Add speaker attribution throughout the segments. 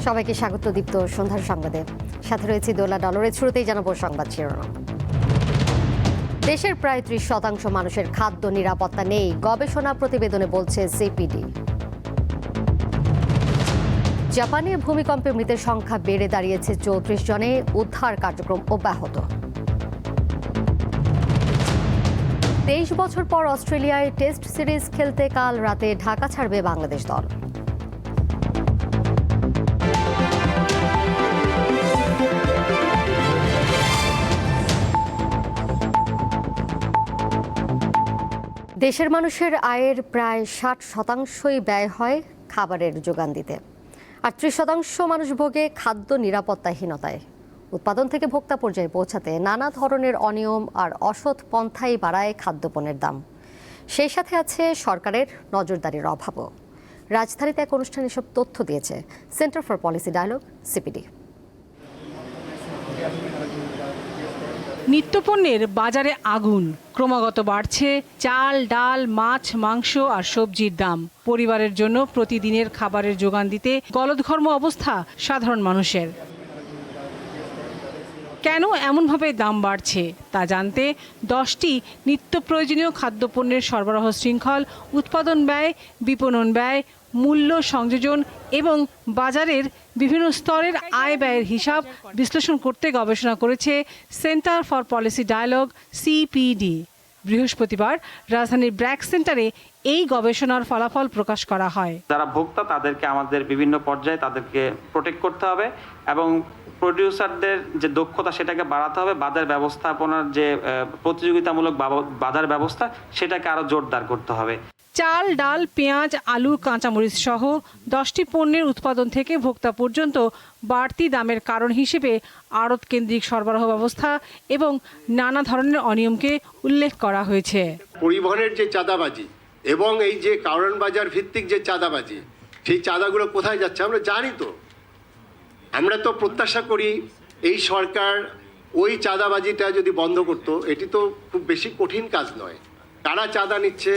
Speaker 1: সবাইকে স্বাগত দীপ্ত সন্ধ্যার সংবাদে। সাথে রয়েছে দোলা ডলরের শুরুতেই জানাবো সংবাদ শিরোনাম। দেশের প্রায় ৩০% মানুষের খাদ্য নিরাপত্তা নেই, গবেষণা প্রতিবেদনে বলছে সিপিডি। জাপানে ভূমিকম্পে মৃতের সংখ্যা বেড়ে দাঁড়িয়েছে ৩৪ জনে, উদ্ধার কার্যক্রম অব্যাহত। ২৩ বছর পর অস্ট্রেলিয়ায় টেস্ট সিরিজ খেলতে কাল রাতে ঢাকা ছাড়বে বাংলাদেশ দল। দেশের মানুষের আয়ের প্রায় ৬০% ব্যয় হয় খাবারের যোগান দিতে, আর ৩০% মানুষ ভোগে খাদ্য নিরাপত্তাহীনতায়। উৎপাদন থেকে ভোক্তা পর্যায়ে পৌঁছাতে নানা ধরনের অনিয়ম আর অসৎ পন্থাই বাড়ায় খাদ্যপণ্যের দাম। সেই সাথে আছে সরকারের নজরদারির অভাবও। রাজধানীতে এক অনুষ্ঠানে এসব তথ্য দিয়েছে Centre for policy dialogue, CPD.
Speaker 2: নিত্যপণ্যের বাজারে আগুন, ক্রমাগত বাড়ছে চাল, ডাল, মাছ, মাংস আর সবজির দাম। পরিবারের জন্য প্রতিদিনের খাবারের যোগান দিতে গলদঘর্ম অবস্থা সাধারণ মানুষের। কেন এমনভাবে দাম বাড়ছে তা জানতে 10টি নিত্য প্রয়োজনীয় খাদ্যপণ্যের সরবরাহ শৃঙ্খল, উৎপাদন ব্যয়, বিপণন ব্যয়, মূল্য সংযোজন এবং বাজারের বিভিন্ন স্তরের আয় ব্যয়ের হিসাব বিশ্লেষণ করতে গবেষণা করেছে centre for policy dialogue, CPD. বৃহস্পতিবার রাজধানীর ব্র্যাক সেন্টারে এই গবেষণার ফলাফল প্রকাশ করা হয়।
Speaker 3: যারা ভোক্তা তাদেরকে আমাদের বিভিন্ন পর্যায়ে তাদেরকে প্রোটেক্ট করতে হবে এবং প্রোডিউসারদের যে দক্ষতা সেটাকে বাড়াতে হবে। বাজার ব্যবস্থাপনার যে প্রতিযোগিতামূলক বাজার ব্যবস্থা সেটাকে আরো জোরদার করতে হবে।
Speaker 2: চাল, ডাল, পেঁয়াজ, আলু, কাঁচামরিচ সহ 10টি পণ্যের উৎপাদন থেকে ভোক্তা পর্যন্ত বাড়তি দামের কারণ হিসেবে আড়ত কেন্দ্রিক সরবরাহ ব্যবস্থা এবং নানা ধরনের অনিয়মকে উল্লেখ করা হয়েছে।
Speaker 4: পরিবহনের যে চাঁদাবাজি এবং এই যে কারণ বাজার ভিত্তিক যে চাঁদাবাজি, সেই চাঁদাগুলো কোথায় যাচ্ছে আমরা জানি তো। আমরা তো প্রত্যাশা করি এই সরকার ওই চাঁদাবাজিটা যদি বন্ধ করতো। এটি তো খুব বেশি কঠিন কাজ নয়। কারা চাঁদা নিচ্ছে,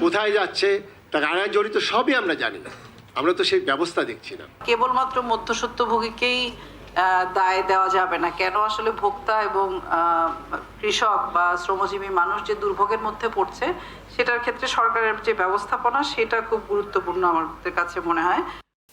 Speaker 4: কোথায় যাচ্ছে, তা কারা জড়িত সবই আমরা জানি না। আমরা তো সেই ব্যবস্থা দেখছি না।
Speaker 5: কেবলমাত্র মধ্যস্বত্বভোগীকেই দায় দেওয়া যাবে না। কেন আসলে ভোক্তা এবং কৃষক বা শ্রমজীবী মানুষ যে দুর্ভোগের মধ্যে পড়ছে সেটার ক্ষেত্রে সরকারের যে ব্যবস্থাপনা সেটা খুব গুরুত্বপূর্ণ আমাদের কাছে মনে হয়।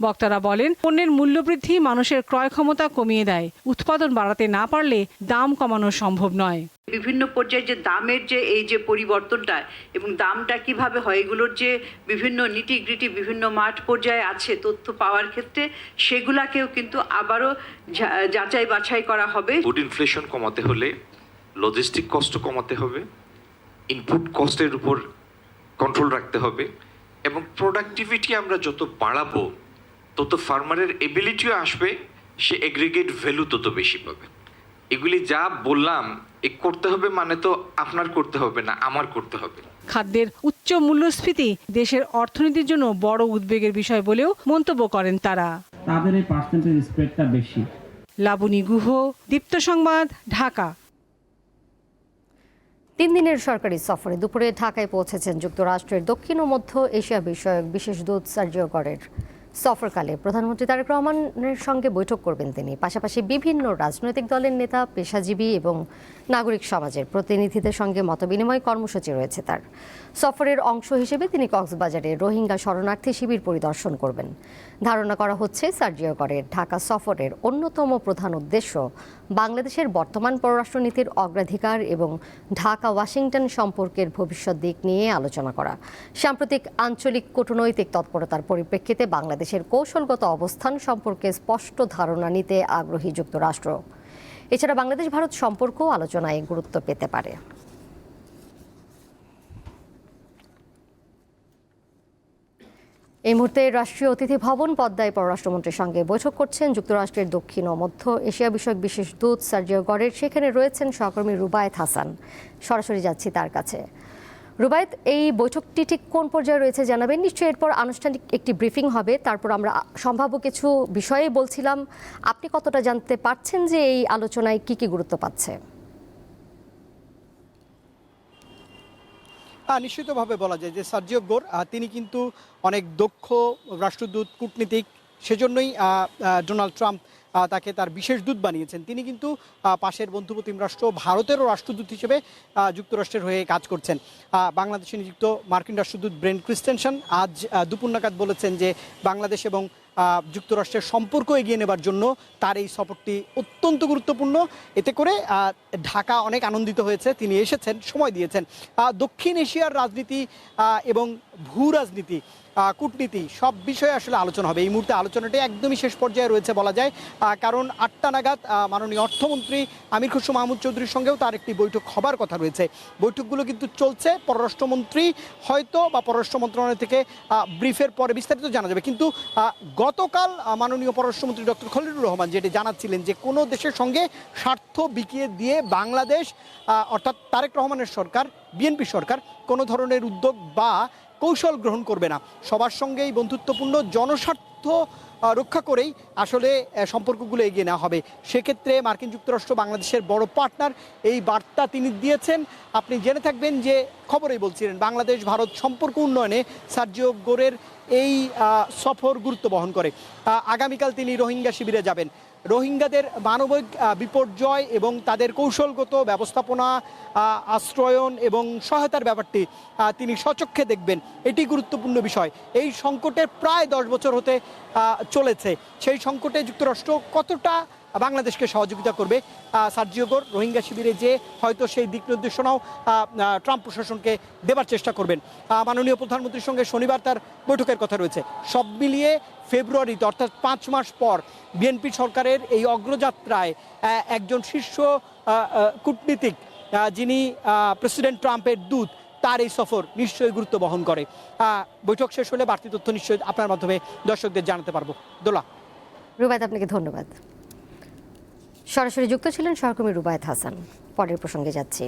Speaker 2: বক্তারা বলেন, পণ্যের মূল্যবৃদ্ধি মানুষের ক্রয় ক্ষমতা কমিয়ে দেয়। উৎপাদন বাড়াতে না পারলে দাম কমানো সম্ভব নয়।
Speaker 6: বিভিন্ন পর্যায়ে যে দামের যে এই যে পরিবর্তনটা এবং দামটা কিভাবে হয়, এগুলোর যে বিভিন্ন নিটিগ্রিটি বিভিন্ন মাঠ পর্যায়ে আছে তথ্য পাওয়ার ক্ষেত্রে, সেগুলাকেও কিন্তু আবারও যাচাই বাছাই করা হবে।
Speaker 7: ফুড ইনফ্লেশন কমাতে হলে লজিস্টিক কস্ট কমাতে হবে, ইনপুট কস্টের উপর কন্ট্রোল রাখতে হবে এবং প্রোডাক্টিভিটি আমরা যত বাড়াবো তত ফার্মারের এবিলিটিও আসবে, সে এগ্রিগেট ভ্যালু তত বেশি পাবে। এগুলি যা বললাম এ করতে হবে মানে তো আপনার করতে হবে না, আমার করতে হবে।
Speaker 2: খাদ্যের উচ্চ মূল্যস্ফীতি দেশের অর্থনীতির জন্য বড় উদ্বেগের বিষয় বলেও মন্তব্য করেন তারা।
Speaker 8: তাদের এই পার্সেন্টেজ স্প্রেডটা বেশি।
Speaker 2: লাবণী গুহ, দীপ্ত সংবাদ, ঢাকা।
Speaker 1: 3 দিনের সরকারি সফরে দুপুরে ঢাকায় পৌঁছেছেন যুক্তরাষ্ট্রের দক্ষিণ ও মধ্য এশিয়া বিষয়ক বিশেষ দূত সার্জিও গরের। সফরকালে প্রধানমন্ত্রী তারেক রহমানের সঙ্গে বৈঠক করবেন তিনি। পাশাপাশি বিভিন্ন রাজনৈতিক দলের নেতা, পেশাজীবী এবং নাগরিক সমাজের প্রতিনিধিদের সঙ্গে মতবিনিময় কর্মসূচি রয়েছে তার। সফরের অংশ হিসেবে তিনি কক্সবাজারে রোহিঙ্গা শরণার্থী শিবির পরিদর্শন করবেন। ধারণা করা হচ্ছে সার্জিও গরের ঢাকা সফরের অন্যতম প্রধান উদ্দেশ্য বাংলাদেশের বর্তমান পররাষ্ট্রনীতির অগ্রাধিকার এবং ঢাকা ওয়াশিংটন সম্পর্কের ভবিষ্যৎ দিক নিয়ে আলোচনা করা। সাম্প্রতিক আঞ্চলিক কূটনৈতিক তৎপরতার পরিপ্রেক্ষিতে বাংলাদেশের কৌশলগত অবস্থান সম্পর্কে স্পষ্ট ধারণা নিতে আগ্রহী যুক্তরাষ্ট্র। এছাড়া বাংলাদেশ ভারত সম্পর্ক আলোচনায় গুরুত্ব পেতে পারে। এই মুহূর্তে রাষ্ট্রীয় অতিথি ভবন পদ্মায় পররাষ্ট্রমন্ত্রীর সঙ্গে বৈঠক করছেন যুক্তরাষ্ট্রের দক্ষিণ ও মধ্য এশিয়া বিষয়ক বিশেষ দূত সার্জিও গরের। সেখানে রয়েছেন সহকর্মী রুবায়েত হাসান। সরাসরি যাচ্ছি তার কাছে। রুবায়েত, এই বৈঠকটি ঠিক কোন পর্যায়ে রয়েছে জানাবেন? নিশ্চয়ই এরপর আনুষ্ঠানিক একটি ব্রিফিং হবে, তারপর আমরা সম্ভাব্য কিছু বিষয়ে বলছিলাম। আপনি কতটা জানতে পারছেন যে এই আলোচনায় কি কি গুরুত্ব পাচ্ছে?
Speaker 9: নিশ্চিতভাবে বলা যায় যে সার্জিও গোর তিনি কিন্তু অনেক দক্ষ রাষ্ট্রদূত, কূটনীতিক সেজন্যই ডোনাল্ড ট্রাম্প তাকে তার বিশেষ দূত বানিয়েছেন। তিনি কিন্তু পাশের বন্ধুপ্রতিম রাষ্ট্র ভারতেরও রাষ্ট্রদূত হিসেবে যুক্তরাষ্ট্রের হয়ে কাজ করছেন। বাংলাদেশে নিযুক্ত মার্কিন রাষ্ট্রদূত ব্রেন্ট ক্রিস্টেনসন আজ দুপুর নাগাদ বলেছেন যে বাংলাদেশ এবং যুক্তরাষ্ট্রের সম্পর্ক এগিয়ে নেবার জন্য তার এই সফরটি অত্যন্ত গুরুত্বপূর্ণ। এতে করে ঢাকা অনেক আনন্দিত হয়েছে, তিনি এসেছেন, সময় দিয়েছেন। দক্ষিণ এশিয়ার রাজনীতি এবং ভূ রাজনীতি, কূটনীতি সব বিষয়ে আসলে আলোচনা হবে। এই মুহূর্তে আলোচনাটি একদমই শেষ পর্যায়ে রয়েছে বলা যায়, কারণ 8টা নাগাদ মাননীয় অর্থমন্ত্রী আমির খসরু মাহমুদ চৌধুরীর সঙ্গেও তার একটি বৈঠক হবার কথা রয়েছে। বৈঠকগুলো কিন্তু চলছে। পররাষ্ট্রমন্ত্রী হয়তো বা পররাষ্ট্র মন্ত্রণালয় থেকে ব্রিফের পরে বিস্তারিত জানা যাবে। কিন্তু গতকাল মাননীয় পররাষ্ট্রমন্ত্রী ডক্টর খলিলুর রহমান যেটি জানাচ্ছিলেন যে কোনো দেশের সঙ্গে স্বার্থ বিকিয়ে দিয়ে বাংলাদেশ অর্থাৎ তারেক রহমানের সরকার, বিএনপি সরকার কোনো ধরনের উদ্যোগ বা কৌশল গ্রহণ করবে না। সবার সঙ্গেই বন্ধুত্বপূর্ণ জনস্বার্থ রক্ষা করেই আসলে সম্পর্কগুলো এগিয়ে নেওয়া হবে। সেক্ষেত্রে মার্কিন যুক্তরাষ্ট্র বাংলাদেশের বড় পার্টনার, এই বার্তা তিনি দিয়েছেন। আপনি জেনে থাকবেন যে খবরেই বলছিলেন বাংলাদেশ ভারত সম্পর্ক উন্নয়নে সার্জিও গোরের এই সফর গুরুত্ব বহন করে। আগামীকাল তিনি রোহিঙ্গা শিবিরে যাবেন। রোহিঙ্গাদের মানবিক বিপর্যয় এবং তাদের কৌশলগত ব্যবস্থাপনা, আশ্রয়ন এবং সহায়তার ব্যাপারটি তিনি স্বচক্ষে দেখবেন। এটি গুরুত্বপূর্ণ বিষয়। এই সংকটের প্রায় 10 বছর হতে চলেছে। সেই সংকটে যুক্তরাষ্ট্র কতটা বাংলাদেশকে সহযোগিতা করবে, সার্জিও গোর রোহিঙ্গা শিবিরে যে হয়তো সেই দিক নির্দেশনাও ট্রাম্প প্রশাসনকে দেবার চেষ্টা করবেন। মাননীয় প্রধানমন্ত্রীর সঙ্গে শনিবার তার বৈঠকের কথা রয়েছে। সব মিলিয়ে ফেব্রুয়ারিতে অর্থাৎ 5 মাস পর বিএনপি সরকারের এই অগ্রযাত্রায় একজন শীর্ষ কূটনীতিক যিনি প্রেসিডেন্ট ট্রাম্পের দূত, তার এই সফর নিশ্চয়ই গুরুত্ব বহন করে। বৈঠক শেষ হলে বাড়তি তথ্য নিশ্চয়ই আপনার মাধ্যমে দর্শকদের জানাতে পারবো। দোলা।
Speaker 1: রুবায়েত, আপনাকে ধন্যবাদ। সরাসরি যুক্ত ছিলেন সহকর্মী রুবায়েত হাসান। পরের প্রসঙ্গে যাচ্ছি।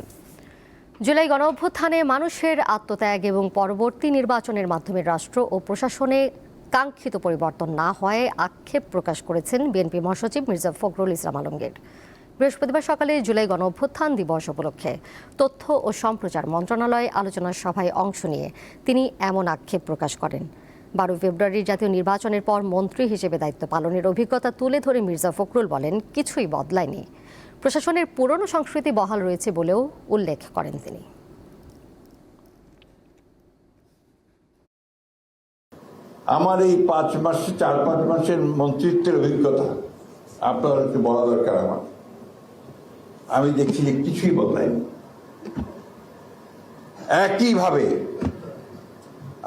Speaker 1: জুলাই গণঅভ্যুত্থানে মানুষের আত্মত্যাগ এবং পরবর্তী নির্বাচনের মাধ্যমে রাষ্ট্র ও প্রশাসনে কাঙ্ক্ষিত পরিবর্তন না হওয়ায় আক্ষেপ প্রকাশ করেছেন বিএনপি মহাসচিব মির্জা ফখরুল ইসলাম আলমগীর। বৃহস্পতিবার সকালে জুলাই গণঅভ্যুত্থান দিবস উপলক্ষে তথ্য ও সম্প্রচার মন্ত্রণালয় আলোচনা সভায় অংশ নিয়ে তিনি এমন আক্ষেপ প্রকাশ করেন। 12 ফেব্রুয়ারির জাতীয় নির্বাচনের পর মন্ত্রী হিসেবে দায়িত্ব পালনের অভিজ্ঞতা তুলে ধরে মির্জা ফখরুল বলেন, কিছুই বদলায়নি, প্রশাসনের পুরনো সংস্কৃতি বহাল রয়েছে বলেও উল্লেখ করেন তিনি।
Speaker 10: আমার এই 4-5 মাসের মন্ত্রিত্বের অভিজ্ঞতা আপনাদেরকে বলা দরকার। আমি দেখছি যে কিছুই বদলায়নি। একইভাবে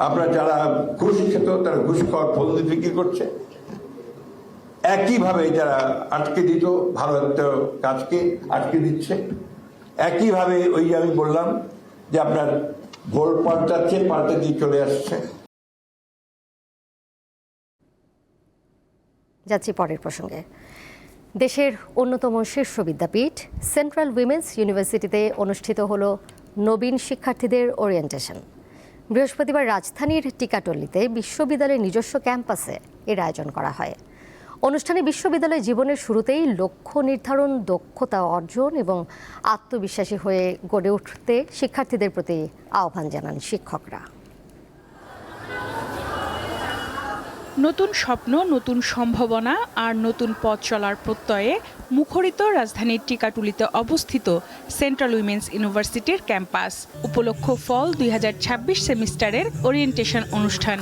Speaker 10: আপনারা যারা ঘুষ খেত তারা ঘুষ খাওয়ার ফন্দি বিক্রি করছে, একইভাবে যারা আটকে দিত ভালো একটা কাজকে আটকে দিচ্ছে, একইভাবে ওই আমি বললাম যে আপনার ভোট পাল্টাচ্ছে, পাল্টে দিয়ে চলে আসছে।
Speaker 1: যাচ্ছি পরের প্রসঙ্গে। দেশের অন্যতম শীর্ষ বিদ্যাপীঠ সেন্ট্রাল উইমেন্স ইউনিভার্সিটিতে অনুষ্ঠিত হলো নবীন শিক্ষার্থীদের ওরিয়েন্টেশন। বৃহস্পতিবার রাজধানীর টিকাটল্লিতে বিশ্ববিদ্যালয়ের নিজস্ব ক্যাম্পাসে এর আয়োজন করা হয়। অনুষ্ঠানে বিশ্ববিদ্যালয় জীবনের শুরুতেই লক্ষ্য নির্ধারণ, দক্ষতা অর্জন এবং আত্মবিশ্বাসী হয়ে গড়ে উঠতে শিক্ষার্থীদের প্রতি আহ্বান জানান শিক্ষকরা।
Speaker 11: নতুন স্বপ্ন, নতুন সম্ভাবনা আর নতুন পথ চলার প্রত্যয়ে মুখরিত রাজধানীর টিকাটুলিতে অবস্থিত সেন্ট্রাল উইমেন্স ইউনিভার্সিটির ক্যাম্পাস। উপলক্ষ ফল 2026 সেমিস্টারের ওরিয়েন্টেশন অনুষ্ঠান।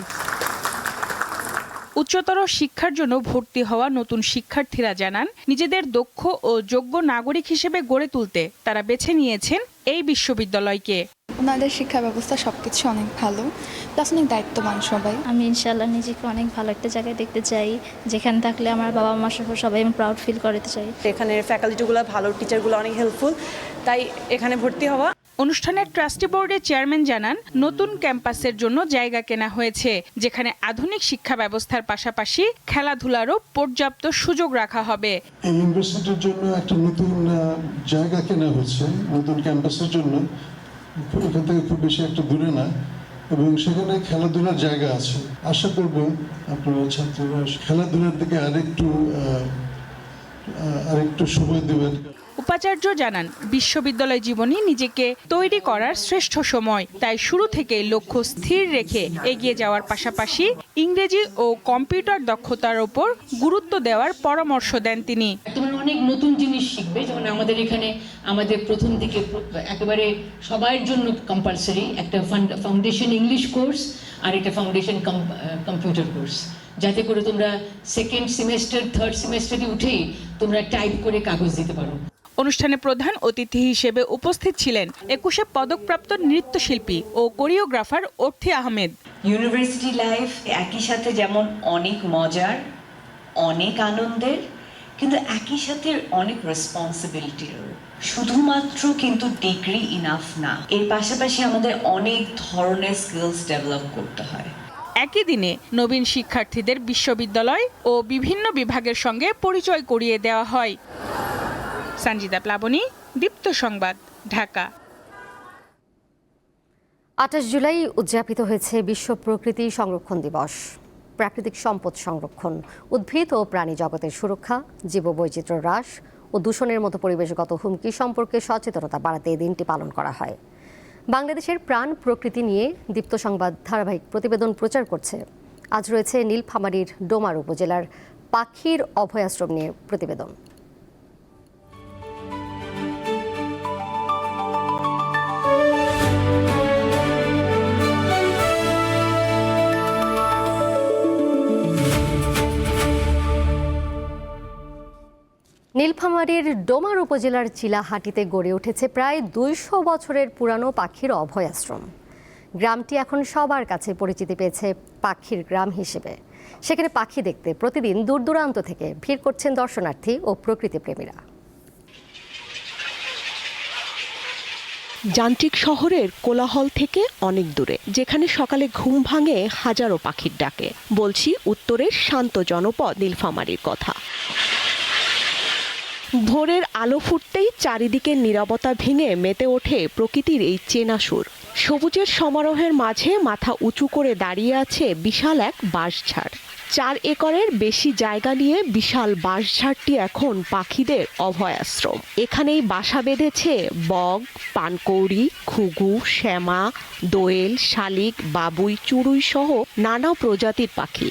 Speaker 11: উচ্চতর শিক্ষার জন্য ভর্তি হওয়া নতুন শিক্ষার্থীরা জানান, নিজেদের দক্ষ ও যোগ্য নাগরিক হিসেবে গড়ে তুলতে তারা বেছে নিয়েছেন এই বিশ্ববিদ্যালয়কে।
Speaker 12: ওনাদের শিক্ষা ব্যবস্থা সবকিছু অনেক ভালো, প্লাস অনেক দায়িত্ববান সবাই।
Speaker 13: আমি ইনশাআল্লাহ নিজেকে অনেক ভালো একটা জায়গায় দেখতে চাই, যেখানে থাকলে আমার বাবা মা সহ সবাই আমি প্রাউড ফিল করতে চাই।
Speaker 14: এখানে ফ্যাকাল্টিগুলো ভালো, টিচারগুলো অনেক হেল্পফুল, তাই এখানে ভর্তি হওয়া।
Speaker 11: অনুষ্ঠানের ট্রাস্টি বোর্ডের চেয়ারম্যান জানান, নতুন ক্যাম্পাসের জন্য জায়গা কেনা হয়েছে, যেখানে আধুনিক শিক্ষা ব্যবস্থার পাশাপাশি খেলাধুলারও পর্যাপ্ত সুযোগ রাখা হবে।
Speaker 15: এই ইউনিভার্সিটির জন্য একটা নতুন জায়গা কেনা হয়েছে, নতুন ক্যাম্পাসের জন্য। এখান থেকে খুব বেশি একটা দূরে না, এবং সেখানে খেলাধুলার জায়গা আছে। আশা করব আপনারা ছাত্ররা খেলাধুলার দিকে আরেকটু আরেকটু সময় দেবেন।
Speaker 11: উপাচার্য জানান, বিশ্ববিদ্যালয় জীবনই নিজেকে তৈরি করার শ্রেষ্ঠ সময়, তাই শুরু থেকে লক্ষ্য স্থির রেখে এগিয়ে যাওয়ার পাশাপাশি ইংরেজি ও কম্পিউটার দক্ষতার ওপর গুরুত্ব দেওয়ার পরামর্শ দেন তিনি।
Speaker 16: তোমরা অনেক নতুন জিনিস শিখবে, যেমন আমাদের এখানে আমাদের প্রথম দিকে একেবারে সবার জন্য কম্পালসারি একটা ফাউন্ডেশন ইংলিশ কোর্স আর একটা ফাউন্ডেশন কম্পিউটার কোর্স, যাতে করে তোমরা সেকেন্ড সেমেস্টার থার্ড সেমেস্টারে উঠেই তোমরা টাইপ করে কাগজ দিতে পারো।
Speaker 11: অনুষ্ঠানে প্রধান অতিথি হিসেবে উপস্থিত ছিলেন 21শে পদকপ্রাপ্ত নৃত্যশিল্পী ও কোরিওগ্রাফার অর্থী আহমেদ।
Speaker 17: ইউনিভার্সিটি লাইফ একই সাথে যেমন অনেক মজার, অনেক আনন্দের, কিন্তু একই সাথে অনেক রেসপন্সিবিলিটির। শুধুমাত্র কিন্তু ডিগ্রি ইনাফ না, এর পাশাপাশি আমাদের অনেক ধরনের স্কিলস ডেভেলপ করতে হয়।
Speaker 11: একই দিনে নবীন শিক্ষার্থীদের বিশ্ববিদ্যালয় ও বিভিন্ন বিভাগের সঙ্গে পরিচয় করিয়ে দেওয়া হয়। সঞ্জিতা প্লাবনী, দীপ্ত সংবাদ, ঢাকা।
Speaker 1: 28 জুলাই উদযাপিত হয়েছে বিশ্ব প্রকৃতি সংরক্ষণ দিবস। প্রাকৃতিক সম্পদ সংরক্ষণ, উদ্ভিদ ও প্রাণী জগতের সুরক্ষা, জীববৈচিত্র্য হ্রাস ও দূষণের মতো পরিবেশগত হুমকি সম্পর্কে সচেতনতা বাড়াতে এই দিনটি পালন করা হয়। বাংলাদেশের প্রাণ প্রকৃতি নিয়ে দীপ্ত সংবাদ ধারাবাহিক প্রতিবেদন প্রচার করছে। আজ রয়েছে নীলফামারীর ডোমার উপজেলার পাখির অভয়াশ্রম নিয়ে প্রতিবেদন। নীলফামারীর ডোমার উপজেলার চিলাহাটিতে গড়ে উঠেছে প্রায় 200 বছরের পুরানো পাখির অভয়াশ্রম। গ্রামটি এখন সবার কাছে পরিচিতি পেয়েছে পাখির গ্রাম হিসেবে। সেখানে পাখি দেখতে প্রতিদিন দূর দূরান্ত থেকে ভিড় করছেন দর্শনার্থী ও প্রকৃতিপ্রেমীরা।
Speaker 18: যান্ত্রিক শহরের কোলাহল থেকে অনেক দূরে, যেখানে সকালে ঘুম ভাঙে হাজারো পাখির ডাকে। বলছি উত্তরের শান্ত জনপদ নীলফামারীর কথা। ভোরের আলো ফুটতেই চারিদিকে নীরবতা ভেঙে মেতে ওঠে প্রকৃতির এই চেনা সুর। সবুজের সমারোহের মাঝে মাথা উঁচু করে দাঁড়িয়ে আছে বিশাল এক বাঁশঝাড়। 4 একরের বেশি জায়গা নিয়ে বিশাল বাঁশঝাড়টি এখন পাখিদের অভয়াশ্রম। এখানেই বাসা বেঁধেছে বক, পানকৌড়ি, ঘুঘু, শ্যামা, দোয়েল, শালিক, বাবুই, চড়ুই সহ নানা প্রজাতির পাখি।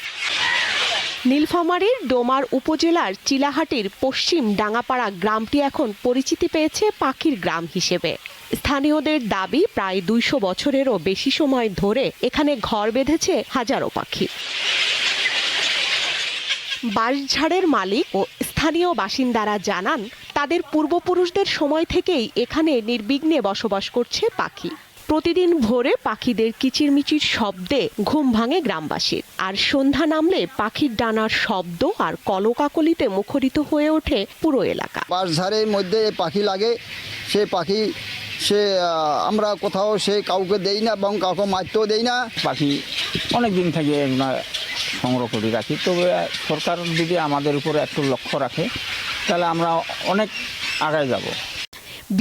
Speaker 18: নীলফামারীর ডোমার উপজেলার চিলাহাটির পশ্চিম ডাঙ্গাপাড়া গ্রামটি এখন পরিচিতি পেয়েছে পাখির গ্রাম হিসেবে। স্থানীয়দের দাবি, প্রায় 200 বছরেরও বেশি সময় ধরে এখানে ঘর বেঁধেছে হাজারো পাখি। বাঁশঝাড়ের মালিক ও স্থানীয় বাসিন্দারা জানান, তাদের পূর্বপুরুষদের সময় থেকেই এখানে নির্বিঘ্নে বসবাস করছে পাখি। প্রতিদিন ভোরে পাখিদের কিচিরমিচির শব্দে ঘুম ভাঙে গ্রামবাসীর, আর সন্ধ্যা নামলে পাখির ডানার শব্দ আর কলকাকলিতে মুখরিত হয়ে ওঠে পুরো এলাকা।
Speaker 19: বাঁশঝাড়ের মধ্যে পাখি লাগে, সে পাখি আমরা কোথাও কাউকে দেই না এবং কাউকে মারতেও দেই না।
Speaker 20: পাখি অনেক দিন থেকে আমরা সংগ্রহ করে রাখি, তবে সরকার যদি আমাদের উপরে একটু লক্ষ্য রাখে তাহলে আমরা অনেক আগায় যাব।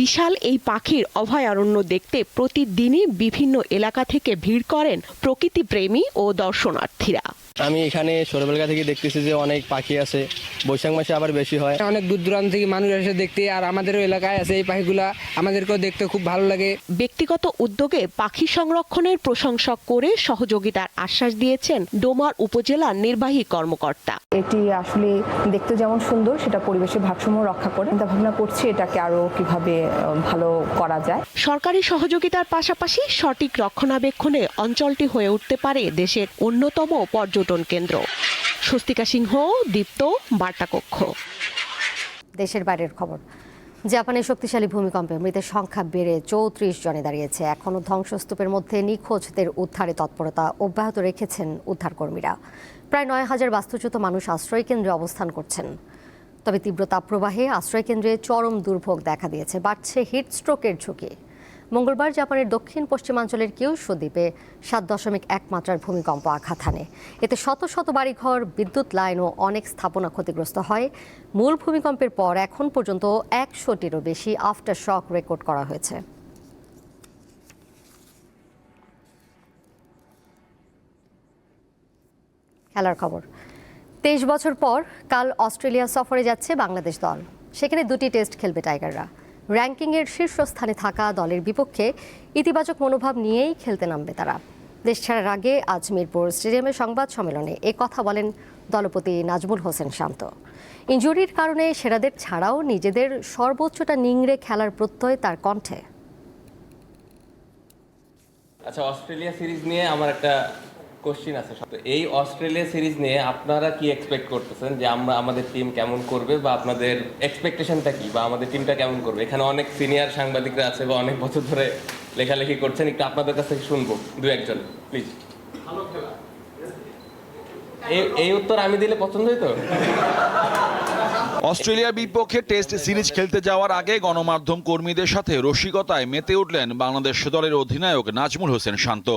Speaker 18: বিশাল এই পাখির অভয়ারণ্য দেখতে প্রতিদিনই বিভিন্ন এলাকা থেকে ভিড় করেন প্রকৃতিপ্রেমী ও দর্শনার্থীরা।
Speaker 21: আমি এখানে ছোটবেলা থেকে দেখতেছি যে অনেক পাখি আছে, বৈশাখ মাসে আবার বেশি হয়।
Speaker 22: অনেক দূর দূরান্ত থেকে মানুষ এসে দেখতে, আর আমাদেরও এলাকায় আছে এই পাখিগুলা, আমাদেরকেও দেখতে খুব ভালো লাগে।
Speaker 18: ব্যক্তিগত উদ্যোগে পাখি সংরক্ষণের প্রশংসা করে সহযোগিতার আশ্বাস দিয়েছেন ডোমার উপজেলার নির্বাহী কর্মকর্তা।
Speaker 23: এটি আসলে দেখতে যেমন সুন্দর, সেটা পরিবেশের ভারসাম্য রক্ষা করে। চিন্তা ভাবনা করছি এটাকে আরো কিভাবে ভালো করা যায়।
Speaker 18: সরকারি সহযোগিতার পাশাপাশি সঠিক রক্ষণাবেক্ষণে অঞ্চলটি হয়ে উঠতে পারে দেশের অন্যতম পর্যটন কেন্দ্র। স্বস্তিকা সিংহ, দীপ্ত, বার্তাকক্ষ।
Speaker 1: দেশের বাইরের খবর। জাপানের শক্তিশালী ভূমিকম্পে মৃতের সংখ্যা বেড়ে 34 জনে দাঁড়িয়েছে। এখনও ধ্বংসস্তূপের মধ্যে নিখোঁজদের উদ্ধারে তৎপরতা অব্যাহত রেখেছেন উদ্ধারকর্মীরা। প্রায় 9000 বাস্তুচ্যুত মানুষ আশ্রয়কেন্দ্রে অবস্থান করছেন। তবে তীব্র তাপপ্রবাহে আশ্রয়কেন্দ্রে চরম দুর্ভোগ দেখা দিয়েছে, বাড়ছে হিটস্ট্রোকের ঝুঁকি। মঙ্গলবার জাপানের দক্ষিণ পশ্চিমাঞ্চলের কিউশু দ্বীপে 7.1 মাত্রার ভূমিকম্প আঘাত হানে। এতে শত শত বাড়িঘর, বিদ্যুৎ লাইন ও অনেক স্থাপনা ক্ষতিগ্রস্ত হয়। মূল ভূমিকম্পের পর এখন পর্যন্ত 100টিরও বেশি আফটার শক রেকর্ড করা হয়েছে। খেলার খবর। 23 বছর পর কাল অস্ট্রেলিয়া সফরে যাচ্ছে বাংলাদেশ দল। সেখানে 2টি টেস্ট খেলবে টাইগাররা। র্যাঙ্কিংয়ের শীর্ষস্থানে থাকা দলের বিপক্ষে ইতিবাচক মনোভাব নিয়েই খেলতে নামবে তারা। দেশ ছাড়ার আগে আজ মিরপুর স্টেডিয়ামে সংবাদ সম্মেলনে এ কথা বলেন দলপতি নাজমুল হোসেন শান্ত। ইনজুরির কারণে সেরাদের ছাড়াও নিজেদের সর্বোচ্চটা নিংড়ে খেলার প্রত্যয় তার কণ্ঠে।
Speaker 3: আচ্ছা, অস্ট্রেলিয়া সিরিজ নিয়ে আমার একটা কোশ্চিন আছে। এই অস্ট্রেলিয়া সিরিজ নিয়ে আপনারা কি এক্সপেক্ট করতেছেন যে আমাদের টিম কেমন করবে, বা আপনাদের এক্সপেকটেশনটা কি, বা আমাদের টিমটা কেমন করবে? এখানে অনেক সিনিয়র সাংবাদিকরা আছে বা অনেক বছর ধরে লেখালেখি করছেন, একটু আপনাদের কাছ থেকে শুনবো দু একজন প্লিজ। এই উত্তর আমি দিলে পছন্দ হইতো।
Speaker 4: অস্ট্রেলিয়ার বিপক্ষে টেস্ট সিরিজ খেলতে যাওয়ার আগে গণমাধ্যম কর্মীদের সাথে রসিকতায় মেতে উঠলেন বাংলাদেশ দলের অধিনায়ক নাজমুল হোসেন শান্ত।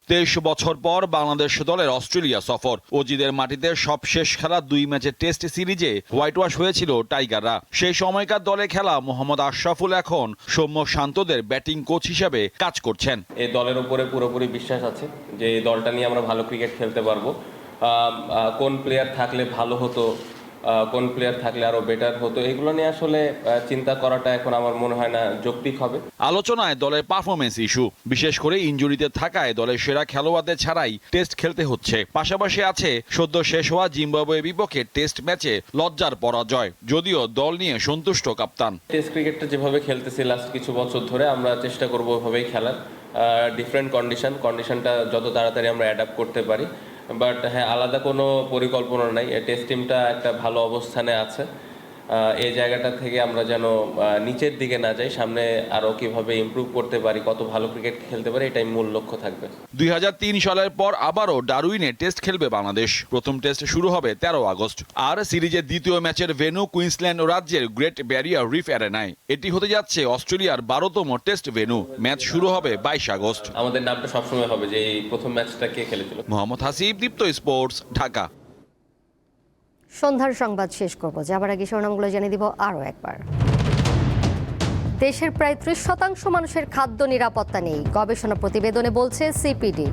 Speaker 4: 23 বছর পর বাংলাদেশ দলের অস্ট্রেলিয়া সফর। অজিদের মাটিতে সবশেষ খেলা 2 ম্যাচের টেস্ট সিরিজে হোয়াইট ওয়াশ হয়েছিল টাইগাররা। সেই সময়কার দলে খেলা মোহাম্মদ আশরাফুল এখন সৌম্য শান্তদের ব্যাটিং কোচ হিসেবে কাজ করছেন।
Speaker 3: এই দলের উপরে পুরোপুরি বিশ্বাস আছে যে এই দলটা নিয়ে আমরা ভালো ক্রিকেট খেলতে পারবো। কোন প্লেয়ার থাকলে ভালো হতো, কোন প্লেয়ার থাকলে আরো বেটার হতো, এগুলো নিয়ে আসলে চিন্তা করাটা এখন আমার মনে হয় না যৌক্তিক হবে।
Speaker 4: আলোচনায় দলের পারফরমেন্স ইস্যু, বিশেষ করে ইনজুরিতে থাকায় দলের সেরা খেলোয়াড়দের ছাড়াই টেস্ট খেলতে হচ্ছে। পাশাপাশি আছে সদ্য শেষ হওয়া জিম্বাবুয়ের বিপক্ষে টেস্ট ম্যাচে লজ্জার পরাজয়, যদিও দল নিয়ে সন্তুষ্ট কাপ্তান।
Speaker 3: টেস্ট ক্রিকেটটা যেভাবে খেলতেছি লাস্ট কিছু বছর ধরে, আমরা চেষ্টা করবো ওইভাবেই খেলার। ডিফারেন্ট কন্ডিশনটা যত তাড়াতাড়ি আমরা অ্যাডাপ্ট করতে পারি। বাট হ্যাঁ, আলাদা কোনো পরিকল্পনা নাই। টেস্ট টিমটা একটা ভালো অবস্থানে আছে। এই জায়গাটা থেকে আমরা যেন নিচের দিকে না যাই, সামনে আরও কিভাবে ইমপ্রুভ করতে পারি, কত ভালো ক্রিকেট খেলতে পারি, এটাই মূল লক্ষ্য থাকবে।
Speaker 4: 2003 সালের পর আবারও ডারউইনে টেস্ট খেলবে বাংলাদেশ। প্রথম টেস্ট শুরু হবে 13 আগস্ট। আর সিরিজের দ্বিতীয় ম্যাচের ভেন্যু কুইন্সল্যান্ড রাজ্যের গ্রেট ব্যারিয়ার রিফ অ্যারেনায়। এটি হতে যাচ্ছে অস্ট্রেলিয়ার 12তম টেস্ট ভেন্যু। ম্যাচ শুরু হবে 22 আগস্ট।
Speaker 3: আমাদের নামটা সবসময় হবে যে এই প্রথম ম্যাচটা কে খেলেছিল।
Speaker 4: মোহাম্মদ হাসিব, দীপ্ত স্পোর্টস, ঢাকা।
Speaker 1: সন্ধ্যার সংবাদ শেষ করব, যাবার আগে শিরোনামগুলো জানিয়ে দিব আরও একবার। দেশের প্রায় 30% মানুষের খাদ্য নিরাপত্তা নেই, গবেষণা প্রতিবেদনে বলছে সিপিডি।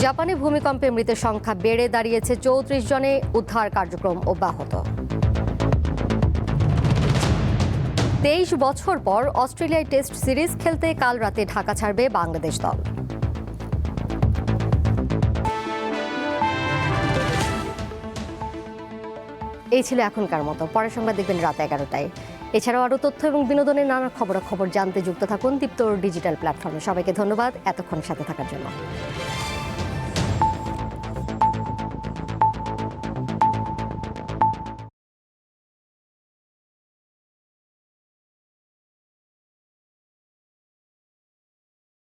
Speaker 1: জাপানে ভূমিকম্পে মৃতের সংখ্যা বেড়ে দাঁড়িয়েছে 34 জনে, উদ্ধার কার্যক্রম অব্যাহত। 23 বছর পর অস্ট্রেলিয়ায় টেস্ট সিরিজ খেলতে কাল রাতে ঢাকা ছাড়বে বাংলাদেশ দল। এই ছিল এখনকার মতো। পরের সংবাদ দেখবেন রাত 11টায়। এছাড়াও আরও তথ্য এবং বিনোদনের নানা খবর জানতে যুক্ত থাকুন দীপ্তর ডিজিটাল প্ল্যাটফর্মে। সবাইকে ধন্যবাদ এতক্ষণ সাথে থাকার জন্য।